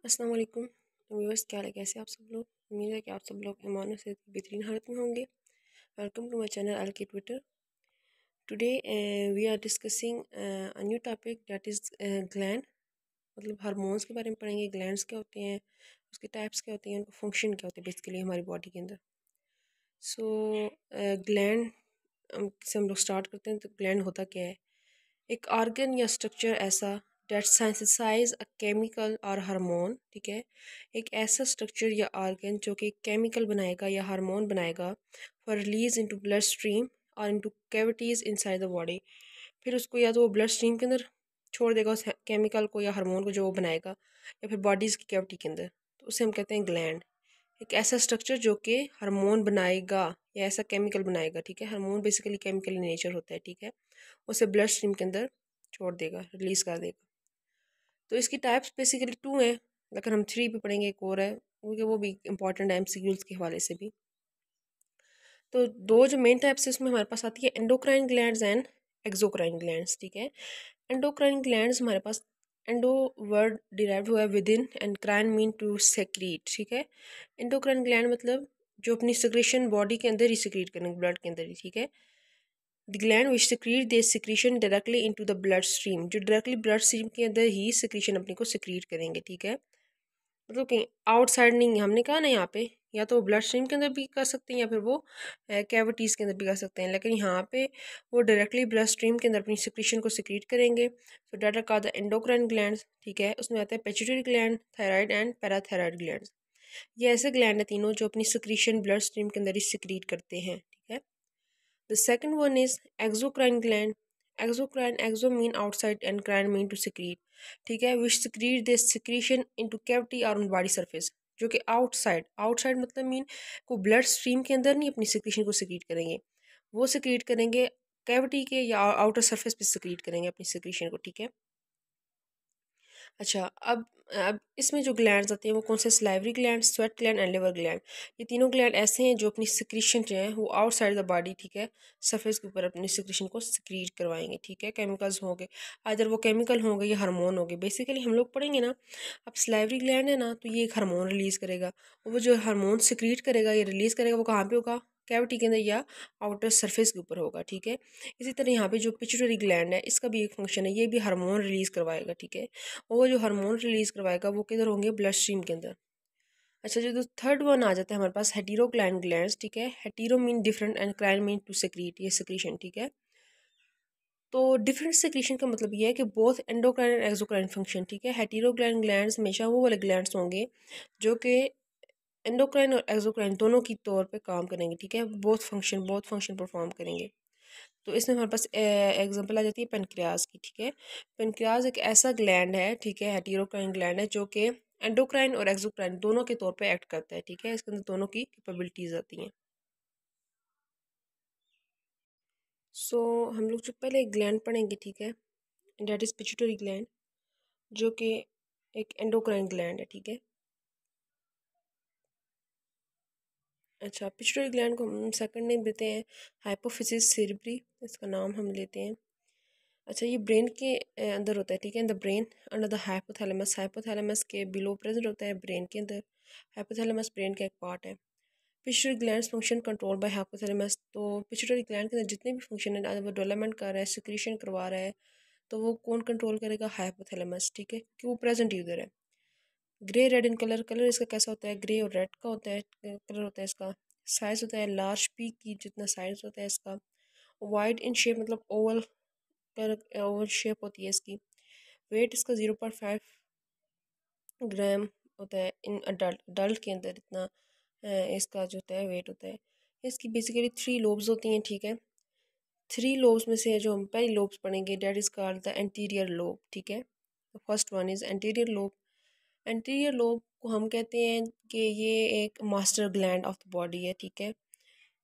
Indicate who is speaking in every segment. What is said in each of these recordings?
Speaker 1: अस्सलाम वालेकुम व्यूअर्स, क्या हाल है? कैसे आप सब लोग? उम्मीद है कि आप सब लोग ईमान से बेहतरीन हालत में होंगे। वेलकम टू माय चैनल अल के Twitter. Today we are discussing a new topic that is gland. मतलब हार्मोन्स के बारे में पढ़ेंगे। ग्लैंड्स क्या होते हैं, उसके टाइप्स क्या होते हैं, उनका फंक्शन क्या होता है बेसिकली हमारी बॉडी के अंदर। सो ग्लैंड से हम लोग स्टार्ट करते हैं। तो ग्लैंड होता क्या है? एक ऑर्गन या स्ट्रक्चर ऐसा डेट सिंथेसाइज अ केमिकल और हार्मोन। ठीक है, एक ऐसा स्ट्रक्चर या ऑर्गन जो कि केमिकल बनाएगा या हार्मोन बनाएगा for release into blood stream और into cavities inside the body. फिर उसको या तो वो ब्लड स्ट्रीम के अंदर छोड़ देगा उस केमिकल को या हार्मोन को जो वो बनाएगा, या फिर बॉडीज़ की कैविटी के अंदर। तो उसे हम कहते हैं ग्लैंड। एक ऐसा स्ट्रक्चर जो कि हार्मोन बनाएगा या ऐसा केमिकल बनाएगा। ठीक है, hormone basically chemical in nature होता है। ठीक है, उसे ब्लड स्ट्रीम के अंदर छोड़ देगा, रिलीज कर देगा। तो इसकी टाइप्स बेसिकली टू हैं, लेकिन हम थ्री भी पढ़ेंगे। एक और है क्योंकि वो भी इंपॉर्टेंट है एमसीक्यूज के हवाले से भी। तो दो जो मेन टाइप्स है उसमें हमारे पास आती है endocrine glands and exocrine glands. ठीक है, एंडोक्राइन ग्लैंड्स हमारे पास एंडो वर्ड डिराइव्ड हुआ है within endo crine mean to secrete. ठीक है, एंडोक्राइन ग्लैंड मतलब जो अपनी सिक्रेशन बॉडी के अंदर ही सिक्रीट करेंगे, ब्लड के अंदर ही। ठीक है, the gland which secrete they secretion directly into the blood stream, जो डायरेक्टली ब्लड स्ट्रीम के अंदर ही सिक्रीशन अपने को सिक्रीट करेंगे। ठीक है, मतलब कहीं आउटसाइड नहीं। हमने कहा ना यहाँ पे या तो ब्लड स्ट्रीम के अंदर भी कर सकते हैं या फिर वो कैविटीज़ के अंदर भी कर सकते हैं, लेकिन यहाँ पे वो डायरेक्टली ब्लड स्ट्रीम के अंदर अपनी सिक्रीशन को सिक्रीट करेंगे। So that are called the endocrine glands. ठीक है, उसमें आता है pituitary gland, thyroid and parathyroid glands. ये ऐसे ग्लैंड है तीनों जो अपनी सिक्रीशन ब्लड स्ट्रीम के अंदर ही सिक्रीट करते हैं। ठीक है, the second one is exocrine gland. Exocrine, exo mean outside and crine mean to secrete. ठीक है, which secrete this secretion into cavity or on body surface. जो कि आउटसाइड मतलब मीन को ब्लड स्ट्रीम के अंदर नहीं अपनी सिक्रीशन को सिक्रीट करेंगे, वो सिक्रीट करेंगे कैविटी के या आउटर सरफेस पे सिक्रीट करेंगे अपनी सिक्रीशन को। ठीक है, अच्छा, अब इसमें जो ग्लैंड्स आते हैं वो कौन से? Salivary gland, sweat gland and liver gland. ये तीनों ग्लैंड ऐसे हैं जो अपनी सिक्रीशन जो है वो आउटसाइड द बॉडी, ठीक है, सरफेस के ऊपर अपनी सिक्रीशन को सिक्रीट करवाएंगे। ठीक है, केमिकल्स होंगे, अदर वो केमिकल होंगे या हार्मोन होंगे। बेसिकली हम लोग पढ़ेंगे ना, अब स्लाइवरी ग्लैंड है ना, तो ये एक हार्मोन रिलीज़ करेगा। वो जो हार्मोन सिक्रीट करेगा या रिलीज़ करेगा वो कहाँ पे होगा? कैविटी के अंदर या आउटर सरफेस के ऊपर होगा। ठीक है, इसी तरह यहाँ पे जो पिट्यूटरी ग्लैंड है इसका भी एक फंक्शन है, ये भी हार्मोन रिलीज़ करवाएगा। ठीक है, और वो जो हार्मोन रिलीज़ करवाएगा वो किधर होंगे? ब्लड स्ट्रीम के अंदर। अच्छा, जो थर्ड वन आ जाता है हमारे पास हेटेरोक्लाइन ग्लैंड्स। ठीक है, hetero mean different and crine mean to secrete, ये सेक्रीशन। ठीक है, तो डिफरेंट सेक्रीशन का मतलब ये है कि both endocrine and exocrine function. ठीक है, हेटेरोक्लाइन ग्लैंड्स हमेशा वो वाले ग्लैंड्स होंगे जो कि एंडोक्राइन और एक्सोक्राइन दोनों की तौर पे काम करेंगे। ठीक है, बोथ फंक्शन परफॉर्म करेंगे। तो इसमें हमारे पास एग्जांपल आ जाती है पेनक्रियाज की। ठीक है, पेनक्रियाज एक ऐसा ग्लैंड है, ठीक है, हेटेरोक्राइन ग्लैंड है जो कि एंडोक्राइन और एक्सोक्राइन दोनों के तौर पे एक्ट करता है। ठीक है, इसके अंदर दोनों की कैपेबिलिटीज आती हैं। सो हम लोग जो पहले एक ग्लैंड पढ़ेंगे, ठीक है, डेट इज पिट्यूटरी ग्लैंड, जो कि एक एंडोक्राइन ग्लैंड है। ठीक है, अच्छा, पिट्यूटरी ग्लैंड को हम सेकंड नेम देते हैं हाइपोफिसिस सेरेब्री, इसका नाम हम लेते हैं। अच्छा, ये ब्रेन के अंदर होता है। ठीक है, in the brain under the hypothalamus, hypothalamus के बिलो प्रेजेंट होता है ब्रेन के अंदर। हाइपोथैलेमस ब्रेन का एक पार्ट है। Pituitary glands function control by hypothalamus. तो पिट्यूटरी ग्लैंड के अंदर जितने भी फंक्शन है, वो डेवलपमेंट कर रहा है, सिक्रीशन करवा रहा है, तो वो कौन कंट्रोल करेगा? हाइपोथैलेमस। ठीक है, कि वो प्रेजेंट ही उधर है। Grey red in colour, colour इसका कैसा होता है? ग्रे और रेड का होता है कलर होता है इसका। साइज होता है लार्ज पी की जितना साइज होता है इसका। वाइड इन शेप मतलब ओवल ओवल शेप होती है इसकी। वेट इसका 0.5 ग्राम होता है इन अडल्ट। अडल्ट के अंदर इतना इसका जो होता है वेट होता है। इसकी बेसिकली 3 लोब्स होती हैं। ठीक है, 3 लोब्स में से जो हम पहली लोब्स पढ़ेंगे that is called the anterior lobe. ठीक है, first one is anterior lobe. Anterior lobe को हम कहते हैं कि ये एक master gland of the body है। ठीक है,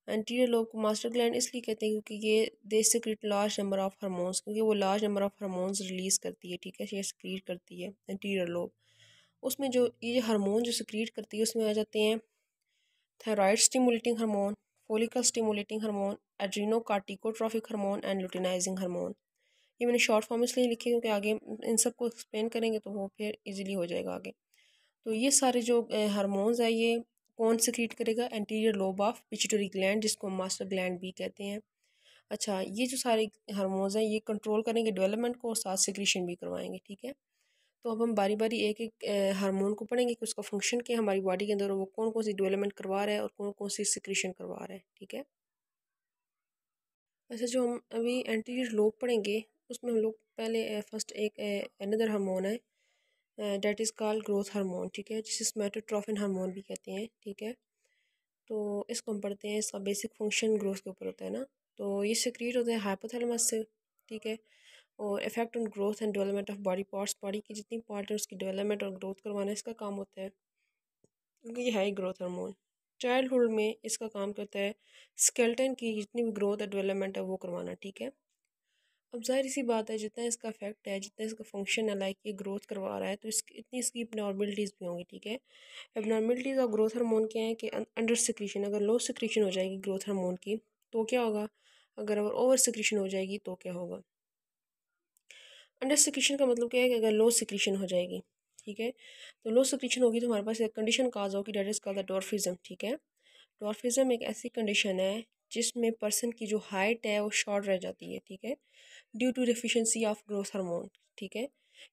Speaker 1: एंटीरियर लोब को मास्टर ग्लैंड इसलिए कहते हैं क्योंकि ये they secrete large number of hormones, क्योंकि वो large number of hormones release करती है। ठीक है, ये सिक्रीट करती है एंटीरियर लोब। उसमें जो ये हार्मोन जो सिक्रीट करती है उसमें आ जाते हैं thyroid stimulating hormone, follicle stimulating hormone, adrenocorticotrophic hormone and luteinizing hormone. ये मैंने शॉर्ट फॉर्म इसलिए लिखे क्योंकि आगे इन सबको एक्सप्लेन करेंगे तो वो फिर इजीली हो जाएगा आगे। तो ये सारे जो हार्मोन्स है ये कौन सिक्रीट करेगा? Anterior lobe of pituitary gland, जिसको मास्टर ग्लैंड भी कहते हैं। अच्छा, ये जो सारे हार्मोन्स हैं ये कंट्रोल करेंगे डेवलपमेंट को और साथ सिक्रीशन भी करवाएंगे, ठीक है। तो अब हम बारी बारी एक एक हार्मोन को पढ़ेंगे कि उसका फंक्शन क्या है हमारी बॉडी के अंदर, वो कौन कौन सी डेवलपमेंट करवा रहा है और कौन कौन सी सिक्रीशन करवा रहा है, ठीक है। वैसे जो हम अभी एंटीरियर लोब पढ़ेंगे उसमें हम लोग पहले फर्स्ट एक अनदर हार्मोन है that is called growth hormone, ठीक है, जिसे सोमेटोट्रोपिन हार्मोन भी कहते हैं, ठीक है। तो इसको हम पढ़ते हैं, इसका बेसिक फंक्शन ग्रोथ के ऊपर होता है ना। तो ये सिक्रीट होता है हाइपोथैलेमस से, ठीक है। और effect on growth and development of body parts, body की जितनी पार्ट है उसकी डेवलपमेंट और ग्रोथ करवाना इसका काम होता है, क्योंकि ये है ग्रोथ हार्मोन। चाइल्डहुड में इसका काम करता है स्केलेटन की जितनी भी ग्रोथ और डेवलपमेंट है वो करवाना, ठीक है। अब जाहिर सी बात है जितना इसका इफेक्ट है, जितना इसका फंक्शन है, लाइक ये ग्रोथ करवा रहा है, तो इतनी इसकी एबनॉर्मलिटीज़ भी होंगी, ठीक है। एबनॉर्मलिटीज़ और ग्रोथ हार्मोन क्या है कि अंडर सिक्रीशन, अगर लो सिक्रीशन हो जाएगी ग्रोथ हार्मोन की तो क्या होगा, अगर ओवर सिक्रीशन हो जाएगी तो क्या होगा। अंडर सिक्रीशन का मतलब क्या है कि अगर लो सिक्रीशन हो जाएगी, ठीक है, तो लो सिक्रीशन होगी तो हमारे पास एक कंडीशन काज होगी डेट इज कॉल्ड द डॉर्फिज्म, ठीक है। डॉर्फिज्म एक ऐसी कंडीशन है जिसमें पर्सन की जो हाइट है वो शॉर्ट रह जाती है, ठीक है, due to deficiency of growth hormone, ठीक है।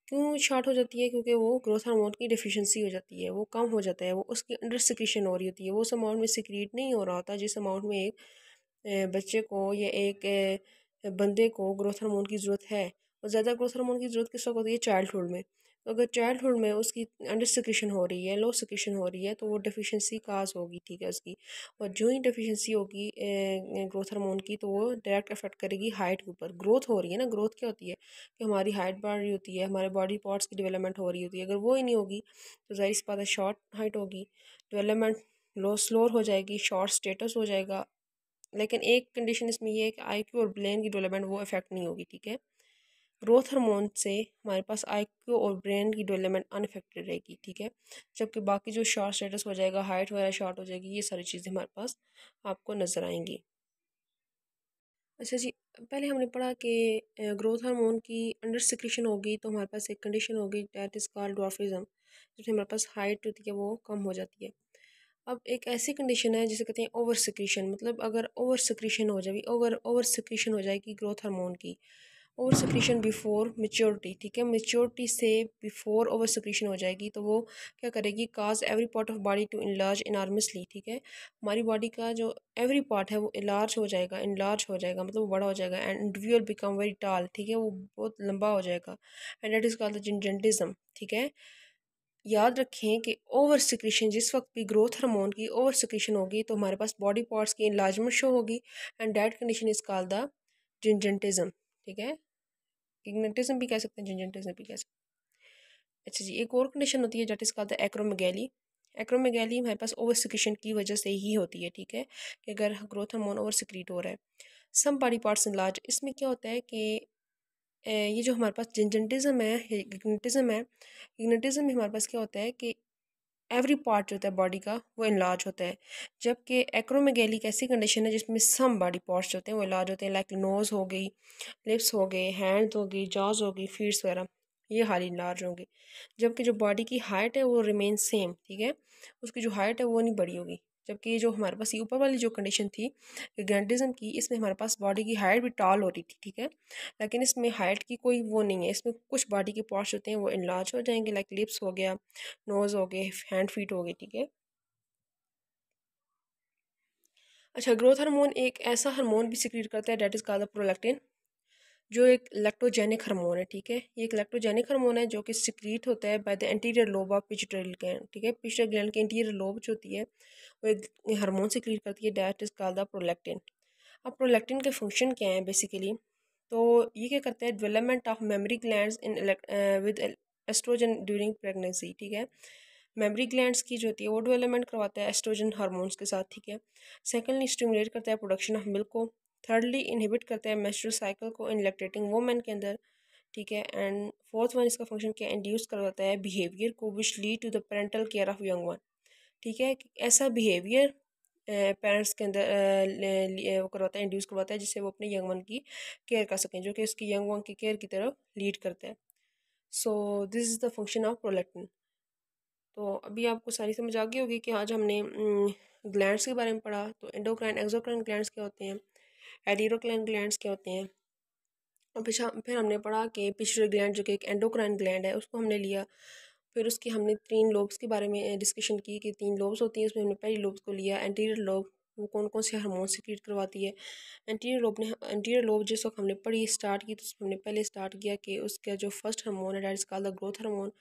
Speaker 1: क्यों शॉर्ट हो जाती है? क्योंकि वो ग्रोथ हार्मोन की डिफिशिएंसी हो जाती है, वो कम हो जाता है, वो उसकी अंडर सिक्रीशन हो रही होती है, वो उस अमाउंट में सिक्रीट नहीं हो रहा होता जिस अमाउंट में एक बच्चे को या एक बंदे को ग्रोथ हार्मोन की ज़रूरत है। और ज़्यादा ग्रोथ हार्मोन की ज़रूरत किस वक्त होती है? चाइल्डहुड में। तो अगर चाइल्डहुड में उसकी अंडर सिक्रीशन हो रही है, लो सिक्रीशन हो रही है, तो वो डिफिशिएंसी काज होगी, ठीक है, उसकी। और जो ही डिफिशिएंसी होगी ग्रोथ हार्मोन की, तो वो डायरेक्ट अफेक्ट करेगी हाइट के ऊपर। ग्रोथ हो रही है ना, ग्रोथ क्या होती है कि हमारी हाइट बढ़ रही होती है, हमारे बॉडी पार्ट्स की डेवलपमेंट हो रही होती है, अगर वो ही नहीं होगी तो ज़ाहिर सी बात है शॉर्ट हाइट होगी, डेवलपमेंट लो स्लोर हो जाएगी, शॉर्ट स्टेटस हो जाएगा। लेकिन एक कंडीशन इसमें ये है कि आईक्यू और ब्रेन की डेवलपमेंट वो इफेक्ट नहीं होगी, ठीक है। ग्रोथ हार्मोन से हमारे पास आईक्यू और ब्रेन की डेवलपमेंट अनफेक्टेड रहेगी, ठीक है। जबकि बाकी जो शॉर्ट स्टेटस हो जाएगा, हाइट वगैरह शॉर्ट हो जाएगी, ये सारी चीज़ें हमारे पास आपको नज़र आएंगी। अच्छा जी, पहले हमने पढ़ा कि ग्रोथ हार्मोन की अंडर सिक्रीशन होगी तो हमारे पास एक कंडीशन होगी दैट इज़ कॉल्ड ड्वार्फिज्म, जिसमें हमारे पास हाइट होती है वो कम हो जाती है। अब एक ऐसी कंडीशन है जिसे कहते हैं ओवर सिक्रीशन, मतलब अगर ओवर सिक्रीशन हो जाएगी, ओवर सिक्रीशन हो जाएगी ग्रोथ हार्मोन की, ओवर सिक्रीशन बिफोर मेच्योरिटी, ठीक है, मेच्योरिटी से बिफोर ओवर सिक्रीशन हो जाएगी तो वो क्या करेगी, cause every part of body to enlarge enormously, ठीक है। हमारी बॉडी का जो एवरी पार्ट है वो इलार्ज हो जाएगा, इनलार्ज हो जाएगा, मतलब वो बड़ा हो जाएगा, एंड इंडिविजुअल बिकम वेरी टाल, ठीक है, वो बहुत लंबा हो जाएगा, and that is called the gigantism, ठीक है। याद रखें कि ओवर सिक्रीशन, जिस वक्त भी ग्रोथ हार्मोन की ओवर सिक्रीशन होगी तो हमारे पास बॉडी पार्ट्स की इनलार्जमेंट शो होगी, and that condition is called the gigantism, ठीक है। इग्नेटिज्म भी कह सकते हैं, जिंजेंटिज्म भी कह सकते हैं। अच्छा जी, एक और कंडीशन होती है that is called the acromegaly. Acromegaly हमारे पास ओवर सिक्रीशन की वजह से ही होती है, ठीक है, कि अगर ग्रोथ हार्मोन ओवर सिक्रीट हो रहा है। सम बॉडी पार्ट्स इनलार्ज, इसमें क्या होता है कि ये जो हमारे पास जिंजेंटिज्म है, इग्नेटिज्म है, इग्नेटिज्म में हमारे पास क्या होता है कि एवरी पार्ट जो होता है बॉडी का वो इनलार्ज होता है, जबकि एक्रोमेगैली एक ऐसी कंडीशन है जिसमें सम बॉडी पार्ट्स जो होते हैं वो इलाज होते हैं, लाइक नोज़ हो गई, लिप्स हो गए, हैंड्स हो गई, जॉज हो गई, फीट्स वगैरह, ये हाल लार्ज होंगे। जबकि जो बॉडी की हाइट है वो रिमेन सेम, ठीक है, उसकी जो हाइट है वो नहीं बड़ी होगी। जबकि ये जो हमारे पास ये ऊपर वाली जो कंडीशन थी ग्रैंडिज्म की, इसमें हमारे पास बॉडी की हाइट भी टाल हो रही थी, ठीक है, लेकिन इसमें हाइट की कोई वो नहीं है, इसमें कुछ बॉडी के पार्ट्स होते हैं वो इनलार्ज हो जाएंगे, लाइक लिप्स हो गया, नोज़ हो गए, हैंड फीट हो गए, ठीक है। अच्छा, ग्रोथ हार्मोन एक ऐसा हार्मोन भी सिक्रीट करता है that is called the prolactin, जो एक लैक्टोजेनिक हार्मोन है, ठीक है। ये एक लैक्टोजेनिक हार्मोन है जो कि सिक्रीट होता है by the anterior lobe of pituitary gland, ठीक है। पिट्यूटरी ग्लैंड की इंटीरियर लोब जो होती है वो एक हार्मोन सिक्रीट करती है that is called the prolactin. अब प्रोलैक्टिन के फंक्शन क्या है बेसिकली, तो ये क्या करता है, development of memory glands in with estrogen during pregnancy, ठीक है। मेमोरी ग्लैंड्स की जो होती है वो डेवलपमेंट करवाता है एस्ट्रोजन हार्मोन्स के साथ, ठीक है। सेकेंडली स्टिमुलेट करता है प्रोडक्शन ऑफ मिल्क को। थर्डली इनहिबिट करता है मेंस्ट्रुअल साइकिल को इन लैक्टेटिंग वुमेन के अंदर, ठीक है। एंड फोर्थ वन इसका फंक्शन क्या, इंड्यूस करवाता है बिहेवियर को which lead to the parental care of young one, ठीक है। ऐसा बिहेवियर पेरेंट्स के अंदर वो करवाता है, इंड्यूस करवाता है, जिससे वो अपने यंग वन की केयर कर सकें, जो कि उसकी यंग वन की केयर की तरफ लीड करता है। So this is the function of prolactin. तो अभी आपको सारी समझ आ गई होगी कि आज हमने ग्लैंड्स के बारे में पढ़ा। तो एंडोक्राइन एक्सोक्राइन ग्लैंड्स क्या होते हैं, एडिनोक्राइन ग्लैंड्स क्या होते हैं, और फिर हमने पढ़ा कि पिट्यूटरी ग्लैंड जो कि एक एंडोक्राइन ग्लैंड है उसको हमने लिया। फिर उसकी हमने 3 लोब्स के बारे में डिस्कशन की कि 3 लोब्स होती हैं। उसमें हमने पहली लोब्स को लिया एंटीरियर लोब, वो कौन कौन से हार्मोन सिक्रीट करवाती है। एंटीरियर लोब जिस वक्त हमने पढ़ी स्टार्ट की तो उसमें हमने पहले स्टार्ट किया कि उसका जो फर्स्ट हार्मोन है that is called the growth hormone.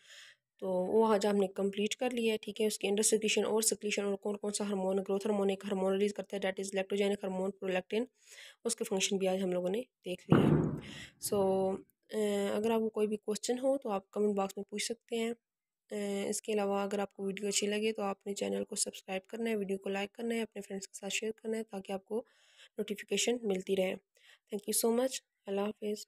Speaker 1: तो वो आज हमने कंप्लीट कर लिया है, ठीक है। उसके अंडर सिक्रीशन और सिक्रीशन और कौन कौन सा हार्मोन, ग्रोथ हार्मोन एक हार्मोन रिलीज करता है that is lactogenic hormone prolactin, उसके फंक्शन भी आज हम लोगों ने देख लिए। सो अगर आपको कोई भी क्वेश्चन हो तो आप कमेंट बॉक्स में पूछ सकते हैं। इसके अलावा अगर आपको वीडियो अच्छी लगे तो आपने चैनल को सब्सक्राइब करना है, वीडियो को लाइक करना है, अपने फ्रेंड्स के साथ शेयर करना है ताकि आपको नोटिफिकेशन मिलती रहे। Thank you so much. अल्लाह हाफिज़।